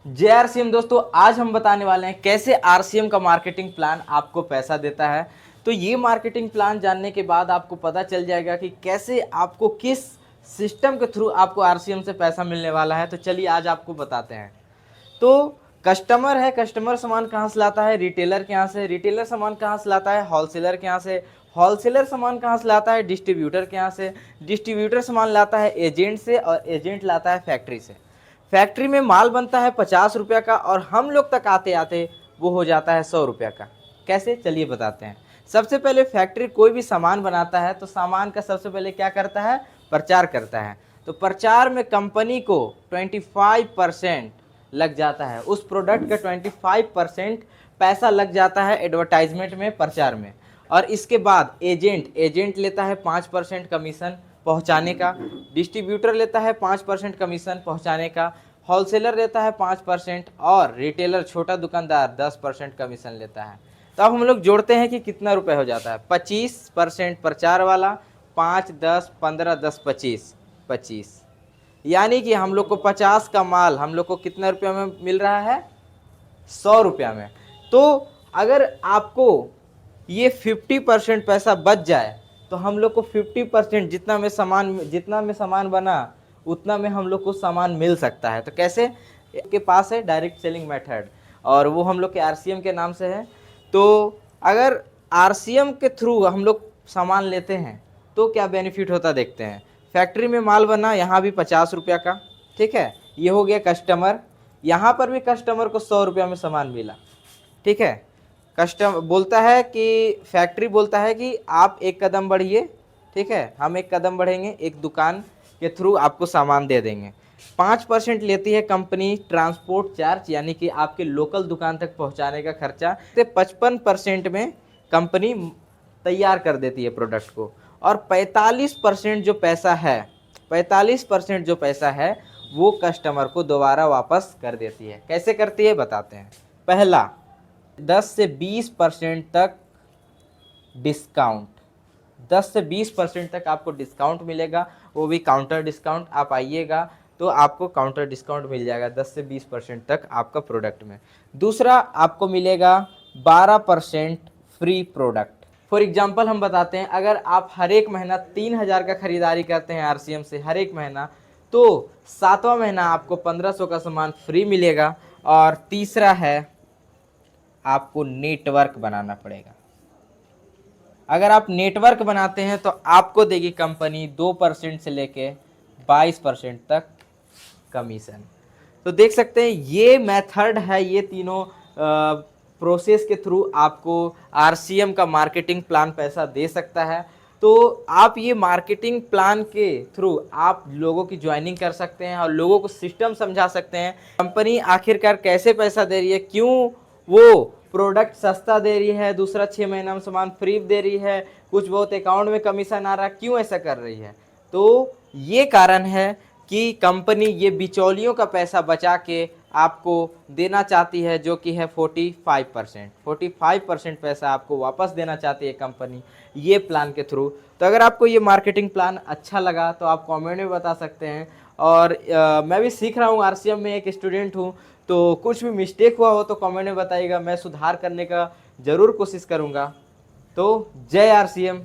जय आरसीएम दोस्तों, आज हम बताने वाले हैं कैसे आरसीएम का मार्केटिंग प्लान आपको पैसा देता है। तो ये मार्केटिंग प्लान जानने के बाद आपको पता चल जाएगा कि कैसे आपको किस सिस्टम के थ्रू आपको आरसीएम से पैसा मिलने वाला है। तो चलिए आज आपको बताते हैं। तो कस्टमर है, कस्टमर सामान कहाँ से लाता है? रिटेलर के यहाँ से। रिटेलर सामान कहाँ से लाता है? होलसेलर के यहाँ से। होलसेलर सामान कहाँ से लाता है? डिस्ट्रीब्यूटर के यहाँ से। डिस्ट्रीब्यूटर सामान लाता है एजेंट से और एजेंट लाता है फैक्ट्री से। फैक्ट्री में माल बनता है 50 रुपये का और हम लोग तक आते आते वो हो जाता है 100 रुपये का। कैसे? चलिए बताते हैं। सबसे पहले फैक्ट्री कोई भी सामान बनाता है तो सामान का सबसे पहले क्या करता है? प्रचार करता है। तो प्रचार में कंपनी को 25% लग जाता है, उस प्रोडक्ट का 25% पैसा लग जाता है एडवर्टाइजमेंट में, प्रचार में। और इसके बाद एजेंट लेता है 5% कमीशन पहुंचाने का। डिस्ट्रीब्यूटर लेता है 5% कमीशन पहुंचाने का। होलसेलर लेता है 5% और रिटेलर छोटा दुकानदार 10% कमीशन लेता है। तो अब हम लोग जोड़ते हैं कि कितना रुपए हो जाता है। 25% प्रचार वाला, 5, 10, 15, 10, 25, 25, यानी कि हम लोग को 50 का माल हम लोग को कितना रुपया में मिल रहा है? 100 रुपया में। तो अगर आपको ये 50% पैसा बच जाए तो हम लोग को 50% जितना में सामान बना उतना में हम लोग को सामान मिल सकता है। तो कैसे? के पास है डायरेक्ट सेलिंग मेथड और वो हम लोग के आरसीएम के नाम से है। तो अगर आरसीएम के थ्रू हम लोग सामान लेते हैं तो क्या बेनिफिट होता देखते हैं। फैक्ट्री में माल बना, यहाँ भी 50 रुपया का, ठीक है। ये हो गया कस्टमर, यहाँ पर भी कस्टमर को 100 रुपया में सामान मिला, ठीक है। कस्टमर बोलता है कि फैक्ट्री बोलता है कि आप एक कदम बढ़िए, ठीक है, हम एक कदम बढ़ेंगे, एक दुकान के थ्रू आपको सामान दे देंगे। 5% लेती है कंपनी ट्रांसपोर्ट चार्ज, यानी कि आपके लोकल दुकान तक पहुंचाने का खर्चा। तो 55% में कंपनी तैयार कर देती है प्रोडक्ट को और 45% जो पैसा है, 45% जो पैसा है वो कस्टमर को दोबारा वापस कर देती है। कैसे करती है बताते हैं। पहला, 10 से 20% तक डिस्काउंट, 10 से 20% तक आपको डिस्काउंट मिलेगा, वो भी काउंटर डिस्काउंट। आप आइएगा तो आपको काउंटर डिस्काउंट मिल जाएगा 10 से 20% तक आपका प्रोडक्ट में। दूसरा, आपको मिलेगा 12% फ्री प्रोडक्ट। फॉर एग्जांपल हम बताते हैं, अगर आप हर एक महीना 3000 का खरीदारी करते हैं आरसीएम से हर एक महीना, तो 7वां महीना आपको 1500 का सामान फ्री मिलेगा। और तीसरा है, आपको नेटवर्क बनाना पड़ेगा। अगर आप नेटवर्क बनाते हैं तो आपको देगी कंपनी 2% से लेके 22% तक कमीशन। तो देख सकते हैं ये मेथड है, ये तीनों प्रोसेस के थ्रू आपको आरसीएम का मार्केटिंग प्लान पैसा दे सकता है। तो आप ये मार्केटिंग प्लान के थ्रू आप लोगों की ज्वाइनिंग कर सकते हैं और लोगों को सिस्टम समझा सकते हैं कंपनी आखिरकार कैसे पैसा दे रही है, क्यों वो प्रोडक्ट सस्ता दे रही है, दूसरा 6 महीना में सामान फ्री दे रही है, कुछ बहुत अकाउंट में कमीशन आ रहा है, क्यों ऐसा कर रही है। तो ये कारण है कि कंपनी ये बिचौलियों का पैसा बचा के आपको देना चाहती है, जो कि है 45%। 45% पैसा आपको वापस देना चाहती है कंपनी ये प्लान के थ्रू। तो अगर आपको ये मार्केटिंग प्लान अच्छा लगा तो आप कमेंट में बता सकते हैं। और मैं भी सीख रहा हूँ, आरसीएम में एक स्टूडेंट हूँ, तो कुछ भी मिस्टेक हुआ हो तो कमेंट में बताइएगा, मैं सुधार करने का ज़रूर कोशिश करूँगा। तो जय आरसीएम।